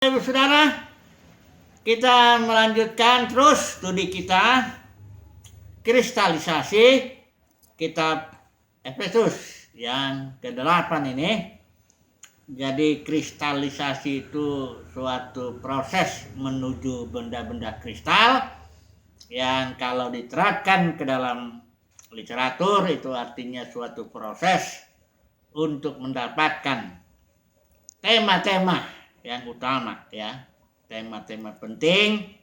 Saudara, kita melanjutkan terus studi kita kristalisasi kitab Efesus yang ke-8 ini. Jadi kristalisasi itu suatu proses menuju benda-benda kristal yang kalau diterapkan ke dalam literatur itu artinya suatu proses untuk mendapatkan tema-tema yang utama, ya, tema-tema penting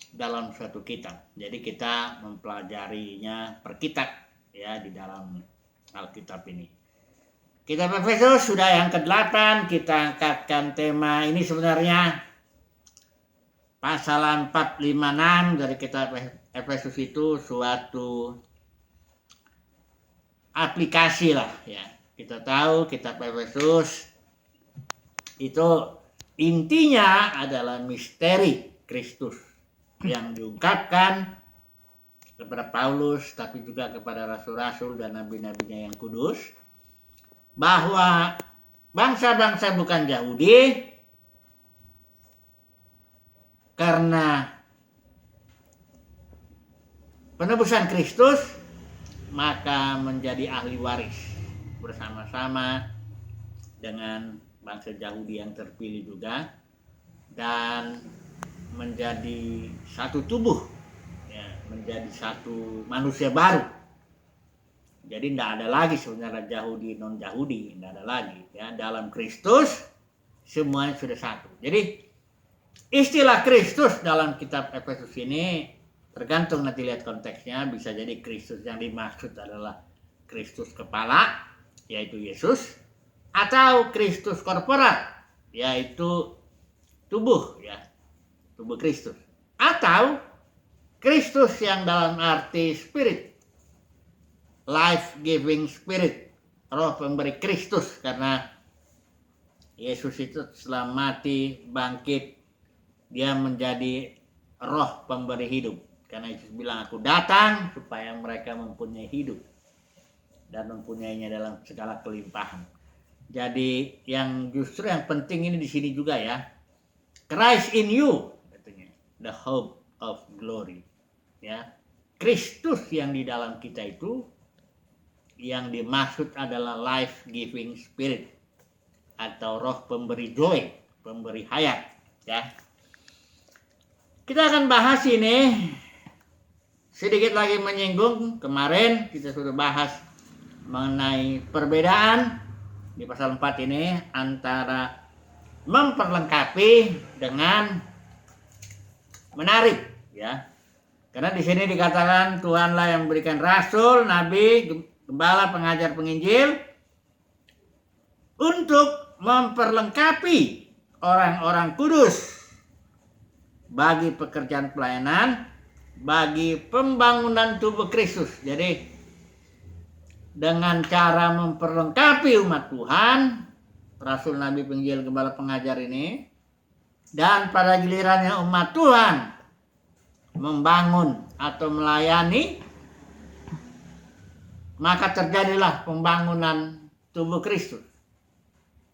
dalam suatu kitab. Jadi kita mempelajarinya per kitab, ya, di dalam Alkitab ini. Kitab Efesus sudah yang ke-8, kita angkatkan tema ini sebenarnya pasal 4, 5, 6 dari kitab Efesus itu suatu aplikasi lah, ya. Kita tahu kitab Efesus itu intinya adalah misteri Kristus yang diungkapkan kepada Paulus tapi juga kepada rasul-rasul dan nabi-nabinya yang kudus, bahwa bangsa-bangsa bukan Yahudi karena penebusan Kristus maka menjadi ahli waris bersama-sama dengan bangsa Yahudi yang terpilih juga, dan menjadi satu tubuh, ya, menjadi satu manusia baru. Jadi tidak ada lagi sebenarnya Yahudi non Yahudi, tidak ada lagi, ya. Dalam Kristus semuanya sudah satu. Jadi istilah Kristus dalam kitab Efesus ini tergantung nanti lihat konteksnya, bisa jadi Kristus yang dimaksud adalah Kristus kepala, yaitu Yesus, atau Kristus korporat, yaitu tubuh, ya, tubuh Kristus, atau Kristus yang dalam arti spirit, life giving spirit, roh pemberi Kristus, karena Yesus itu setelah mati bangkit, dia menjadi roh pemberi hidup, karena Yesus bilang, aku datang supaya mereka mempunyai hidup dan mempunyainya dalam segala kelimpahan. Jadi yang justru yang penting ini di sini juga, ya, Christ in you, katanya, the hope of glory, ya. Kristus yang di dalam kita itu yang dimaksud adalah life giving spirit atau roh pemberi joy, pemberi hayat, ya. Kita akan bahas ini sedikit lagi menyinggung, kemarin kita sudah bahas mengenai perbedaan di pasal 4 ini antara memperlengkapi dengan menarik, ya. Karena di sini dikatakan Tuhanlah yang memberikan rasul, nabi, gembala, pengajar, penginjil untuk memperlengkapi orang-orang kudus bagi pekerjaan pelayanan, bagi pembangunan tubuh Kristus. Jadi dengan cara memperlengkapi umat Tuhan, rasul, nabi, penginjil, gembala, pengajar ini, dan pada gilirannya umat Tuhan membangun atau melayani, maka terjadilah pembangunan tubuh Kristus.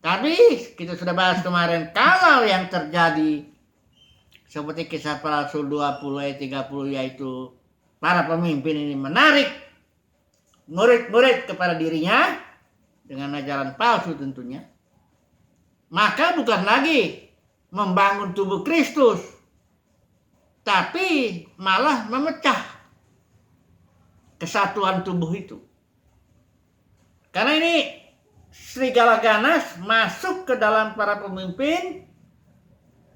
Tapi kita sudah bahas kemarin, kalau yang terjadi seperti kisah para rasul 20 ayat 30, yaitu para pemimpin ini menarik murid-murid kepada dirinya dengan ajaran palsu tentunya, maka bukan lagi membangun tubuh Kristus, tapi malah memecah kesatuan tubuh itu. Karena ini serigala ganas masuk ke dalam para pemimpin,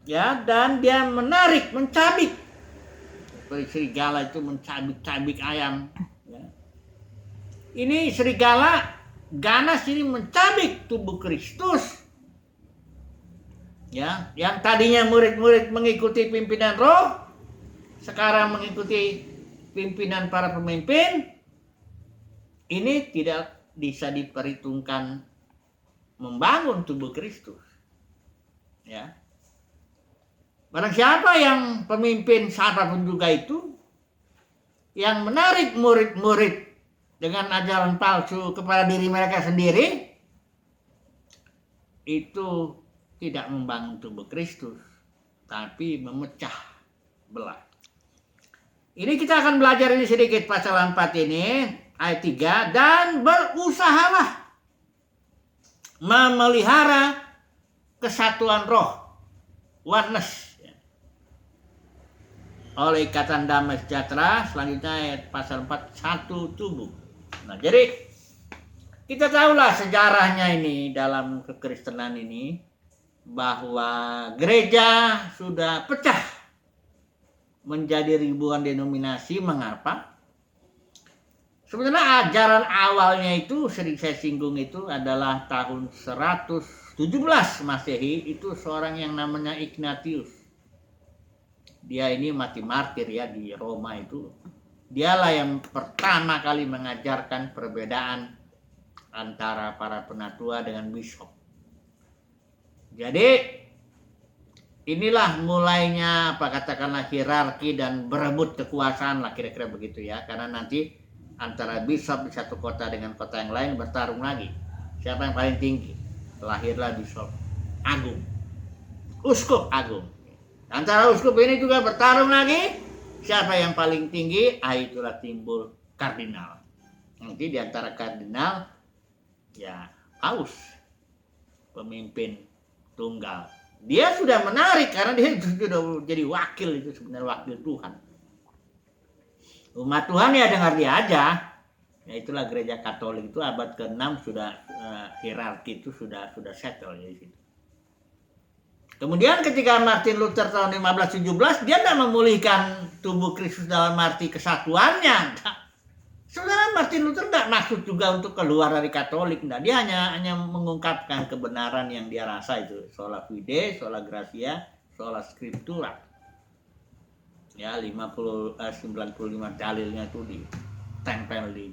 ya, dan dia menarik, mencabik. Seperti serigala itu mencabik-cabik ayam, ya. Ini serigala ganas ini mencabik tubuh Kristus, ya, yang tadinya murid-murid mengikuti pimpinan roh, sekarang mengikuti pimpinan para pemimpin. Ini tidak bisa diperhitungkan membangun tubuh Kristus, ya. Barang siapa yang pemimpin siapapun juga itu yang menarik murid-murid dengan ajaran palsu kepada diri mereka sendiri, itu tidak membangun tubuh Kristus, tapi memecah belah. Ini kita akan belajar ini sedikit pasal 4 ini, ayat 3. Dan berusahalah memelihara kesatuan roh, oneness, oleh ikatan damai sejahtera. Selanjutnya ayat pasal 4, satu tubuh. Nah, jadi kita tahulah sejarahnya ini dalam kekristenan ini, bahwa gereja sudah pecah menjadi ribuan denominasi. Mengapa? Sebenarnya ajaran awalnya itu sering saya singgung, itu adalah tahun 117 Masehi. Itu seorang yang namanya Ignatius. Dia ini mati martir ya di Roma itu. Dialah yang pertama kali mengajarkan perbedaan antara para penatua dengan bishop. Jadi inilah mulainya katakanlah hierarki dan berebut kekuasaan lah, kira-kira begitu ya. Karena nanti antara bishop di satu kota dengan kota yang lain bertarung lagi. Siapa yang paling tinggi? Lahirlah bishop agung, uskup agung. Antara uskup ini juga bertarung lagi. Siapa yang paling tinggi? Itulah timbul kardinal. Nanti di antara kardinal ya paus, pemimpin tunggal. Dia sudah menarik karena dia sudah jadi wakil, itu sebenarnya wakil Tuhan. Umat Tuhan ya dengar dia aja. Ya itulah gereja Katolik itu abad ke-6 sudah hierarki itu sudah settle ya di situ. Kemudian ketika Martin Luther tahun 1517, dia tidak memulihkan tubuh Kristus dalam arti kesatuannya. Sebenarnya Martin Luther tidak maksud juga untuk keluar dari Katolik, enggak. Dia hanya mengungkapkan kebenaran yang dia rasa itu, sola fide, sola gratia, sola scriptura. Ya, 95 dalilnya itu ditempel di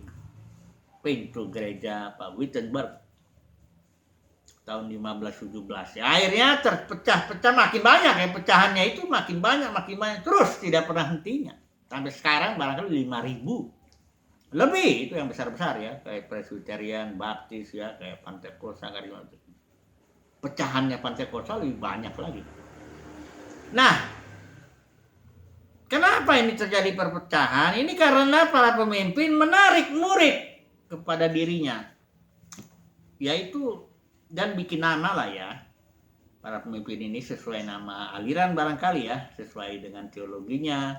pintu gereja Pak Wittenberg tahun 1517. Ya, akhirnya terpecah-pecah makin banyak ya, pecahannya itu makin banyak terus tidak pernah hentinya. Sampai sekarang barangkali 5.000. Lebih itu yang besar-besar ya, kayak Presbyterian, Baptis ya, kayak Pentakosta, pecahannya Pentakosta lebih banyak lagi. Nah, kenapa ini terjadi perpecahan? Ini karena para pemimpin menarik murid kepada dirinya, yaitu dan bikin nama lah ya. Para pemimpin ini sesuai nama aliran barangkali ya, sesuai dengan teologinya,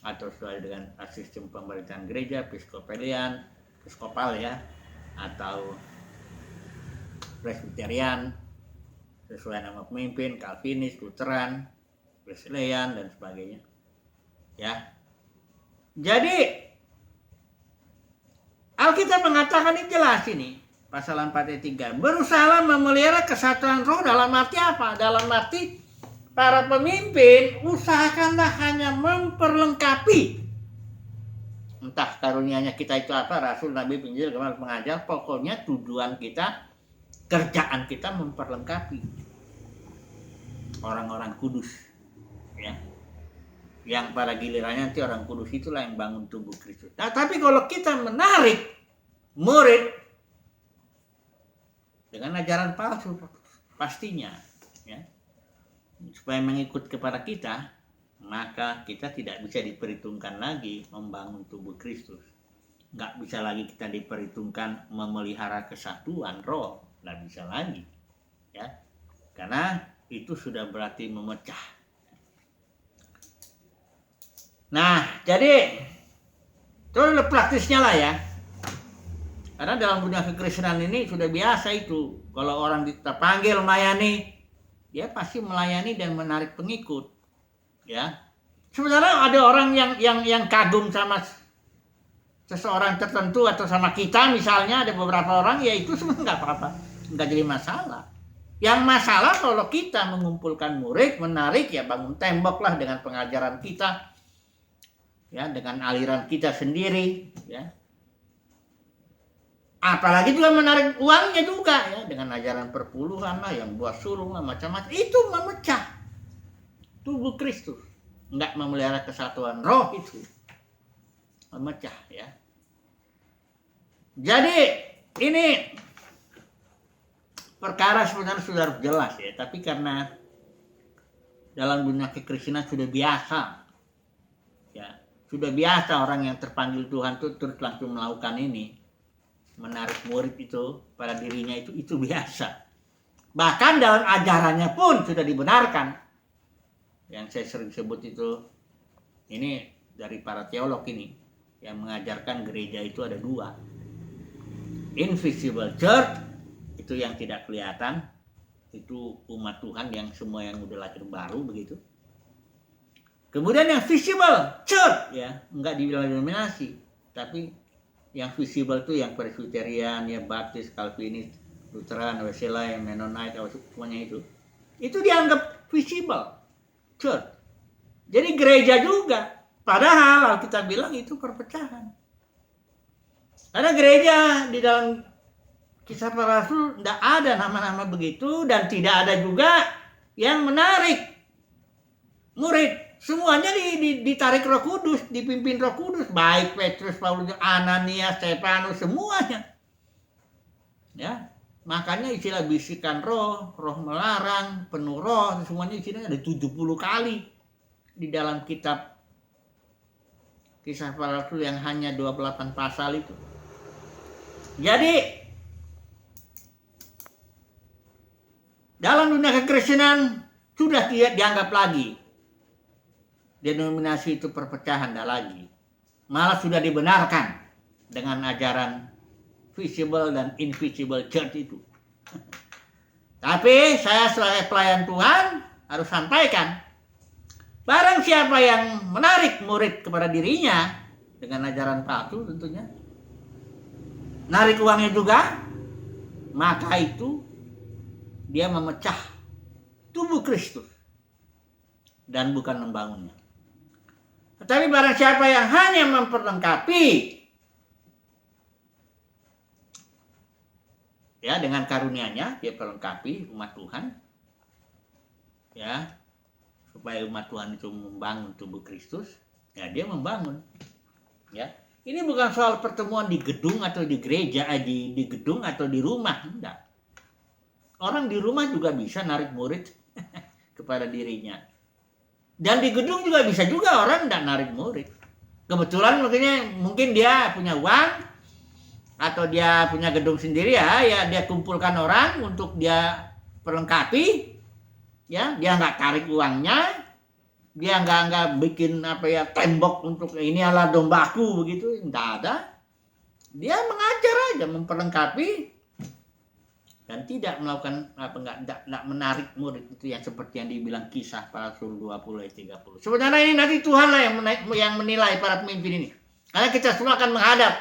atau sesuai dengan sistem pemerintahan gereja, episkopal ya, atau Presbyterian, sesuai nama pemimpin, Calvinis, Lutheran, Wesleyan dan sebagainya. Ya. Jadi Alkitab mengatakan ini jelas ini, pasal 4 ayat 3. Berusahalah memelihara kesatuan roh dalam arti apa? Dalam arti para pemimpin usahakanlah hanya memperlengkapi. Entah karunianya kita itu apa, rasul, nabi, penginjil, gembala, pengajar, pokoknya tujuan kita, kerjaan kita memperlengkapi orang-orang kudus. Ya. Yang pada gilirannya nanti orang kudus itulah yang bangun tubuh Kristus. Nah, tapi kalau kita menarik murid dengan ajaran palsu, pastinya ya, supaya mengikut kepada kita, maka kita tidak bisa diperhitungkan lagi membangun tubuh Kristus. Nggak bisa lagi kita diperhitungkan memelihara kesatuan roh, nggak bisa lagi, ya, karena itu sudah berarti memecah. Nah, jadi itu praktisnya lah ya. Karena dalam dunia kekristenan ini sudah biasa itu, kalau orang kita panggil melayani, dia pasti melayani dan menarik pengikut, ya. Sebenarnya ada orang yang kagum sama seseorang tertentu atau sama kita, misalnya ada beberapa orang, ya itu sebenarnya nggak apa-apa, nggak jadi masalah. Yang masalah kalau kita mengumpulkan murid, menarik, ya bangun tembok lah dengan pengajaran kita, ya dengan aliran kita sendiri, ya. Apalagi juga menarik uangnya juga ya, dengan ajaran perpuluhan lah, yang buat sulung lah, macam-macam. Itu memecah tubuh Kristus. Enggak memelihara kesatuan roh, itu memecah ya. Jadi ini perkara sebenarnya sudah jelas ya, tapi karena dalam dunia kekristenan sudah biasa, ya sudah biasa orang yang terpanggil Tuhan itu terus langsung melakukan ini, menarik murid itu pada dirinya, itu biasa. Bahkan dalam ajarannya pun sudah dibenarkan. Yang saya sering sebut itu, ini dari para teolog ini yang mengajarkan gereja itu ada dua. Invisible church, itu yang tidak kelihatan, itu umat Tuhan yang semua yang udah lahir baru begitu. Kemudian yang visible church, ya enggak dibilang denominasi, tapi yang visible itu yang Presbyterian, ya Baptis, Calvinis, Lutheran, Wesley, Mennonite, semuanya itu dianggap visible church. Jadi gereja juga, padahal kita bilang itu perpecahan. Karena gereja di dalam Kisah Para Rasul tidak ada nama-nama begitu, dan tidak ada juga yang menarik murid. Semuanya ditarik Roh Kudus, dipimpin Roh Kudus, baik Petrus, Paulus, Ananias, Stefanus, semuanya. Ya, makanya istilah bisikan roh, roh melarang, penuh roh, semuanya istilahnya ada 70 kali di dalam kitab Kisah Para Rasul yang hanya 28 pasal itu. Jadi dalam dunia kekristenan sudah tidak dianggap lagi denominasi itu perpecahan, tidak lagi. Malah sudah dibenarkan dengan ajaran visible dan invisible church itu. Tapi saya sebagai pelayan Tuhan harus sampaikan, barang siapa yang menarik murid kepada dirinya dengan ajaran palsu tentunya, narik uangnya juga, maka itu dia memecah tubuh Kristus dan bukan membangunnya. Tetapi barang siapa yang hanya memperlengkapi, ya dengan karunia-Nya dia perlengkapi umat Tuhan, ya supaya umat Tuhan itu membangun tubuh Kristus, ya dia membangun. Ya, ini bukan soal pertemuan di gedung atau di gereja, di gedung atau di rumah, enggak. Orang di rumah juga bisa narik murid kepada dirinya. Dan di gedung juga bisa juga orang tidak narik murid. Kebetulan mungkin dia punya uang atau dia punya gedung sendiri, ya dia kumpulkan orang untuk dia perlengkapi. Ya, dia nggak tarik uangnya. Dia nggak bikin tembok untuk ini ala dombaku begitu, tidak ada. Dia mengajar aja, memperlengkapi, dan tidak melakukan enggak menarik murid itu yang seperti yang dibilang Kisah Para Rasul 20 ayat 30. Sebenarnya ini nanti Tuhanlah yang menilai para pemimpin ini. Karena kita semua akan menghadap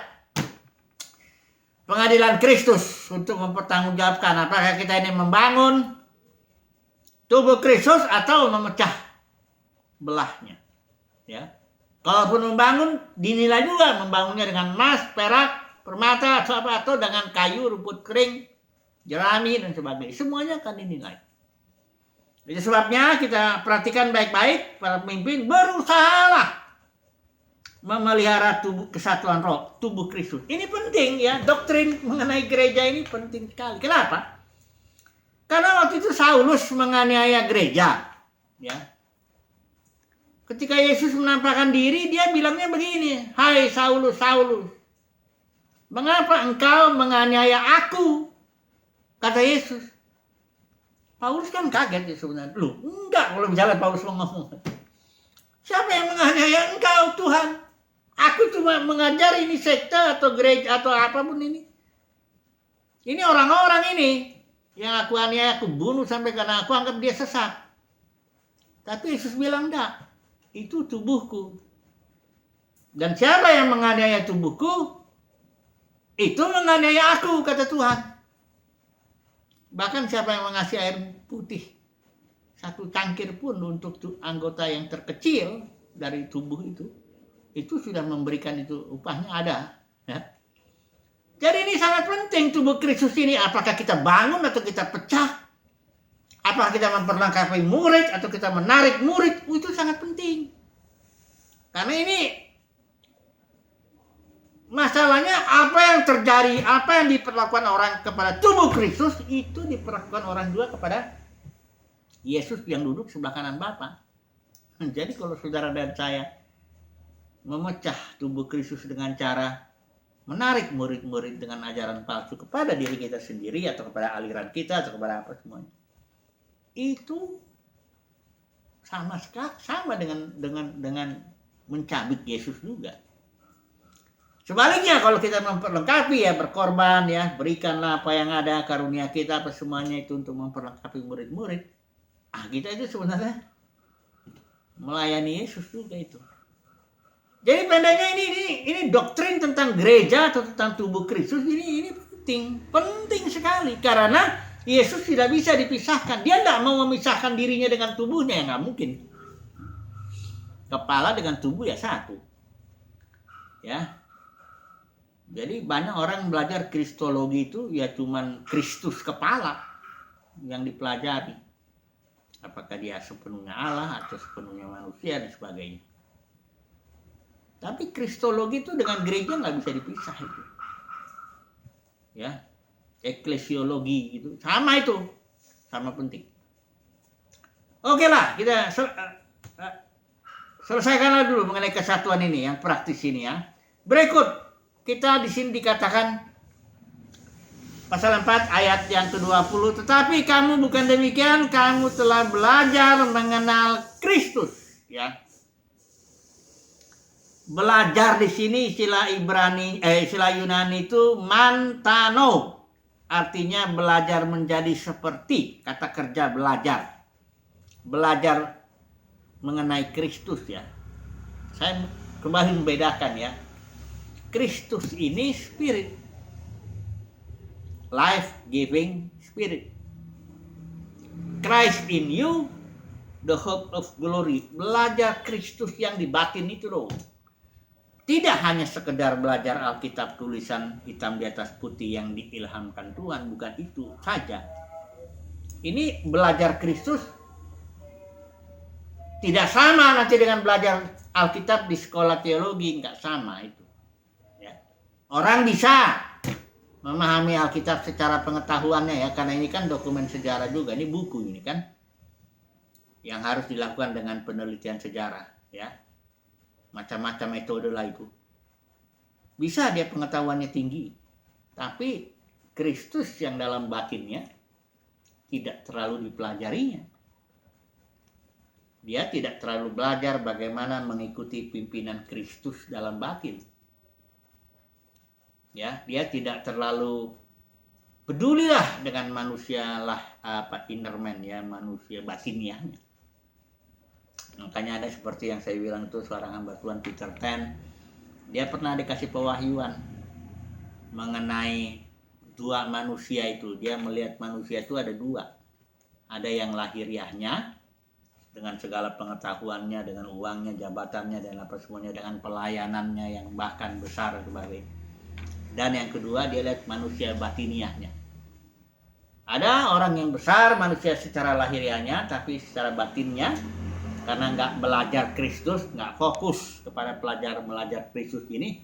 pengadilan Kristus untuk mempertanggungjawabkan apakah kita ini membangun tubuh Kristus atau memecah belahnya. Ya. Kalaupun membangun, dinilai juga membangunnya dengan emas, perak, permata atau dengan kayu, rumput kering, jerami dan sebagainya, semuanya akan dinilai. Jadi sebabnya kita perhatikan baik-baik, para pemimpin berusahalah memelihara kesatuan roh, tubuh Kristus. Ini penting ya, doktrin mengenai gereja ini penting sekali. Kenapa? Karena waktu itu Saulus menganiaya gereja, ya. Ketika Yesus menampakkan diri, dia bilangnya begini, "Hai Saulus, Saulus, mengapa engkau menganiaya aku?" Kata Yesus. Paulus kan kaget ya sebenarnya. Loh, enggak kalau misalnya Paulus ngomong. Siapa yang menganiaya engkau, Tuhan? Aku cuma mengajar ini sekte atau gereja atau apapun ini. Ini orang-orang ini yang aku aniaya, aku bunuh sampai karena aku anggap dia sesat. Tapi Yesus bilang enggak. Itu tubuhku. Dan siapa yang menganiaya tubuhku, itu menganiaya aku, kata Tuhan. Bahkan siapa yang mengasih air putih satu cangkir pun untuk anggota yang terkecil dari tubuh itu sudah memberikan itu upahnya ada. Ya. Jadi ini sangat penting tubuh Kristus ini. Apakah kita bangun atau kita pecah? Apakah kita memperlengkapi murid atau kita menarik murid? Itu sangat penting. Karena ini Masalahnya apa yang terjadi, apa yang diperlakukan orang kepada tubuh Kristus, itu diperlakukan orang juga kepada Yesus yang duduk sebelah kanan Bapa. Jadi kalau saudara dan saya memecah tubuh Kristus dengan cara menarik murid-murid dengan ajaran palsu kepada diri kita sendiri atau kepada aliran kita atau kepada apa semuanya, itu sama dengan mencabik Yesus juga. Sebaliknya kalau kita memperlengkapi ya, berkorban ya, berikanlah apa yang ada, karunia kita apa semuanya itu untuk memperlengkapi murid-murid. Kita itu sebenarnya melayani Yesus juga itu. Jadi pendeknya ini doktrin tentang gereja atau tentang tubuh Kristus ini penting sekali, karena Yesus tidak bisa dipisahkan. Dia tidak mau memisahkan dirinya dengan tubuhnya, ya nggak mungkin. Kepala dengan tubuh ya satu. Ya. Jadi banyak orang belajar kristologi itu ya cuman Kristus kepala yang dipelajari. Apakah dia sepenuhnya Allah atau sepenuhnya manusia dan sebagainya. Tapi kristologi itu dengan gereja nggak bisa dipisah itu. Ya, eklesiologi itu sama penting. Oke lah, kita selesaikanlah dulu mengenai kesatuan ini yang praktis ini ya. Berikut kita di sini dikatakan pasal 4 ayat yang ke-20, tetapi kamu bukan demikian, kamu telah belajar mengenal Kristus, ya. Belajar di sini istilah Yunani itu mantano. Artinya belajar menjadi seperti, kata kerja belajar. Belajar mengenai Kristus ya. Saya kembali membedakan ya. Kristus ini spirit. Life-giving spirit. Christ in you, the hope of glory. Belajar Kristus yang di batin itu loh. Tidak hanya sekedar belajar Alkitab tulisan hitam di atas putih yang diilhamkan Tuhan, bukan itu saja. Ini belajar Kristus tidak sama nanti dengan belajar Alkitab di sekolah teologi, nggak sama itu. Ya. Orang bisa memahami Alkitab secara pengetahuannya ya, karena ini kan dokumen sejarah juga, ini buku ini kan, yang harus dilakukan dengan penelitian sejarah ya. Macam-macam metode lah itu. Bisa dia pengetahuannya tinggi. Tapi Kristus yang dalam batinnya tidak terlalu dipelajarinya. Dia tidak terlalu belajar bagaimana mengikuti pimpinan Kristus dalam batin. Ya, dia tidak terlalu pedulilah dengan manusia lah inner man ya, manusia batiniahnya. Makanya ada seperti yang saya bilang itu seorang hamba Tuhan Peter Ten, dia pernah dikasih pewahyuan mengenai dua manusia itu. Dia melihat manusia itu ada dua, ada yang lahiriahnya dengan segala pengetahuannya, dengan uangnya, jabatannya dan apa semuanya, dengan pelayanannya yang bahkan besar sebagainya. Dan yang kedua dia lihat manusia batiniahnya. Ada orang yang besar manusia secara lahiriahnya, tapi secara batinnya karena nggak belajar Kristus, nggak fokus kepada belajar Kristus ini,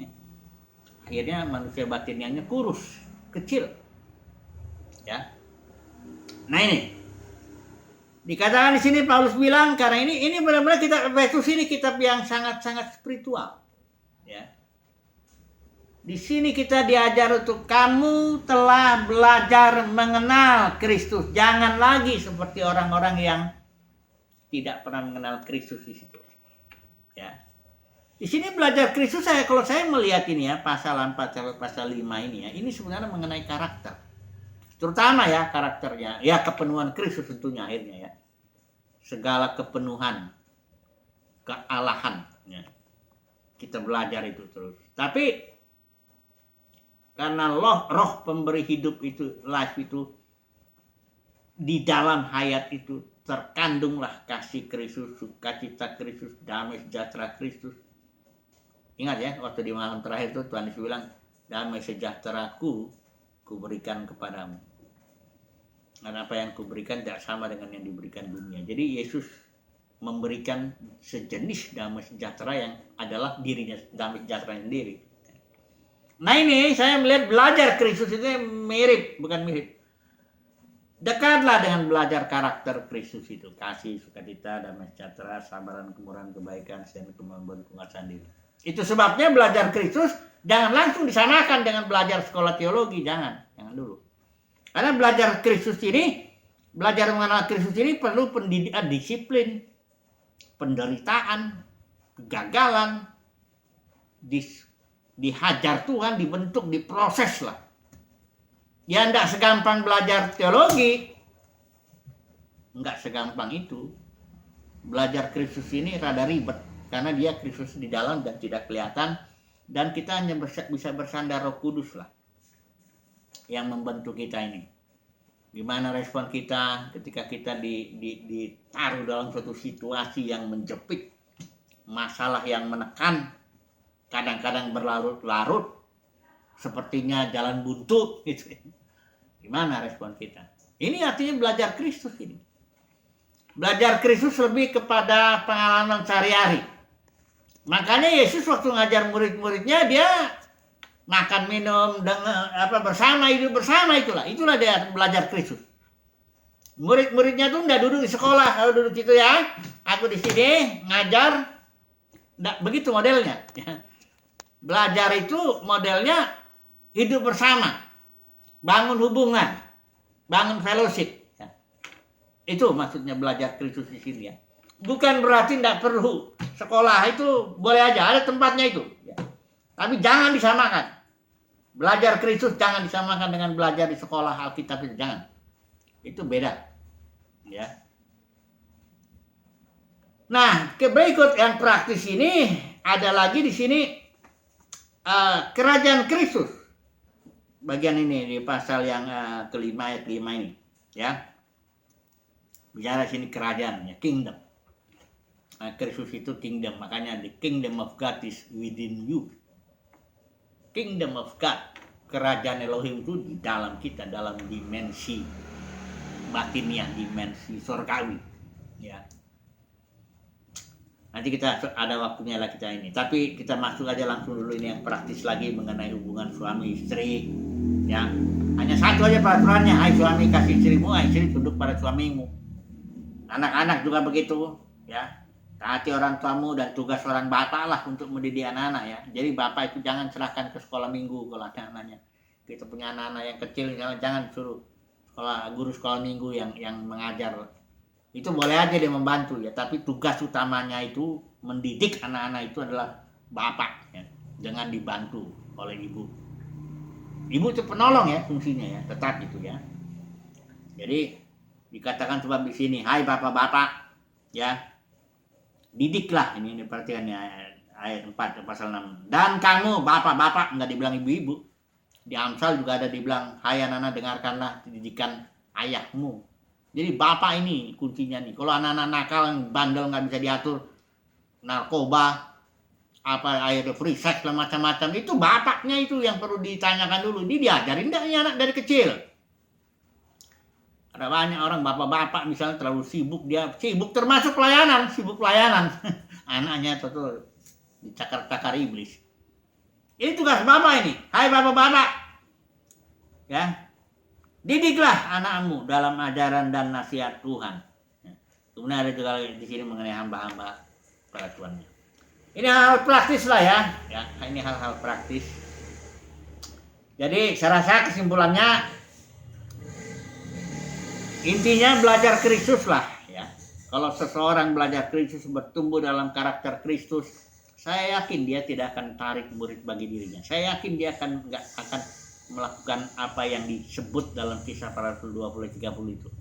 akhirnya manusia batinnya kurus, kecil, ya. Nah ini dikatakan di sini Paulus bilang karena ini benar-benar kitab Efesus ini kitab yang sangat-sangat spiritual, ya. Di sini kita diajar untuk kamu telah belajar mengenal Kristus, jangan lagi seperti orang-orang yang tidak pernah mengenal Kristus di situ. Ya. Di sini belajar Kristus kalau saya melihat ini ya, pasal 4 sampai pasal 5 ini ya, ini sebenarnya mengenai karakter. Terutama ya karakternya, ya kepenuhan Kristus tentunya akhirnya ya. Segala kepenuhan, kealahan ya. Kita belajar itu terus. Tapi karena roh pemberi hidup itu, life itu di dalam hayat itu terkandunglah kasih Kristus, sukacita Kristus, damai sejahtera Kristus. Ingat ya, waktu di malam terakhir itu Tuhan Yesus bilang, damai sejahteraku kuberikan kepadamu. Karena apa yang kuberikan tidak sama dengan yang diberikan dunia. Jadi Yesus memberikan sejenis damai sejahtera yang adalah dirinya, damai sejahtera sendiri. Nah ini saya melihat belajar Kristus itu mirip, bukan mirip. Dekatlah dengan belajar karakter Kristus itu. Kasih, sukacita, damai sejahtera, sabaran, kemurahan, kebaikan, dan kemampuan penguasaan diri. Itu sebabnya belajar Kristus jangan langsung disamakan dengan belajar sekolah teologi. Jangan dulu. Karena belajar Kristus ini, belajar mengenal Kristus ini perlu pendidikan disiplin, penderitaan, kegagalan, dihajar Tuhan, dibentuk, diproses lah. Ya enggak segampang belajar teologi. Enggak segampang itu. Belajar Kristus ini rada ribet. Karena dia Kristus di dalam dan tidak kelihatan. Dan kita hanya bisa bersandar Roh Kudus lah. Yang membentuk kita ini. Gimana respon kita ketika kita ditaruh dalam suatu situasi yang menjepit. Masalah yang menekan. Kadang-kadang berlarut-larut. Sepertinya jalan buntu gitu. Gimana respon kita? Ini artinya belajar Kristus ini. Belajar Kristus lebih kepada pengalaman sehari-hari. Makanya Yesus waktu ngajar murid-muridnya dia makan minum dengan bersama, hidup bersama, itulah dia belajar Kristus. Murid-muridnya tuh enggak duduk di sekolah, kalau duduk gitu ya, aku di sini ngajar, enggak begitu modelnya. Belajar itu modelnya hidup bersama, bangun hubungan, bangun fellowship. Ya. Itu maksudnya belajar Kristus di sini ya. Bukan berarti tidak perlu sekolah, itu boleh aja, ada tempatnya itu. Ya. Tapi jangan disamakan. Belajar Kristus jangan disamakan dengan belajar di sekolah Alkitab itu, jangan. Itu beda. Ya. Nah, berikut yang praktis ini ada lagi di sini kerajaan Kristus. Bagian ini di pasal yang kelima ayat 5 ini, ya. Bicara sini kerajaan, ya, kingdom. Kristus itu kingdom, makanya the kingdom of God is within you. Kingdom of God, kerajaan Elohim itu di dalam kita, dalam dimensi batiniah, dimensi surgawi, ya. Nanti kita ada waktunya lah kita ini. Tapi kita masuk aja langsung dulu ini yang praktis lagi mengenai hubungan suami istri. Ya, hanya satu aja peraturannya. Hai suami kasih istrimu, hai istri tunduk pada suamimu. Anak-anak juga begitu. Ya, taati orang tuamu dan tugas orang bapak lah untuk mendidik anak-anak ya. Jadi bapak itu jangan serahkan ke sekolah minggu kalau anak-anaknya. Kita punya anak-anak yang kecil, jangan suruh guru sekolah minggu yang mengajar. Itu boleh aja dia membantu ya, tapi tugas utamanya itu mendidik anak-anak itu adalah bapak ya, jangan dibantu oleh ibu. Ibu itu penolong ya fungsinya ya, tetap itu ya. Jadi dikatakan sebab di sini, hai bapak-bapak ya, didiklah, ini perhatikan ya, ayat 4 pasal 6. Dan kamu bapak-bapak, enggak dibilang ibu-ibu. Di Amsal juga ada dibilang, hai anak-anak dengarkanlah didikan ayahmu. Jadi bapak ini kuncinya nih. Kalau anak-anak nakal yang bandel nggak bisa diatur, narkoba, free sex dan macam-macam, itu bapaknya itu yang perlu ditanyakan dulu. Dia diajarin nggak anak dari kecil? Ada banyak orang bapak-bapak misalnya terlalu sibuk, dia sibuk termasuk pelayanan, anaknya tuh dicakar-cakar iblis. Ini tugas bapak ini. Hai bapak-bapak, ya. Didiklah anakmu dalam ajaran dan nasihat Tuhan. Kemudian ada juga di sini mengenai hamba-hamba peraturannya. Ini hal praktis lah ya. Ini hal-hal praktis. Jadi saya rasa kesimpulannya intinya belajar Kristus lah ya. Kalau seseorang belajar Kristus, bertumbuh dalam karakter Kristus, saya yakin dia tidak akan tarik murid bagi dirinya. Saya yakin dia nggak akan melakukan apa yang disebut dalam Kisah Para Rasul 20-30 itu.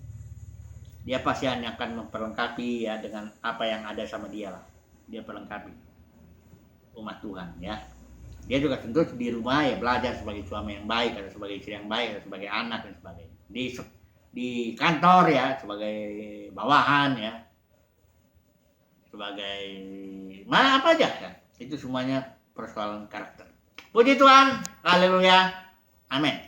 Dia pasti hanya akan memperlengkapi ya dengan apa yang ada sama dia lah. Dia perlengkapi umat Tuhan ya. Dia juga tentu di rumah ya belajar sebagai suami yang baik, atau sebagai istri yang baik, atau sebagai anak dan sebagainya. Di kantor ya sebagai bawahan ya, sebagai mana apa aja ya. Itu semuanya persoalan karakter. Puji Tuhan, haleluya. Amin.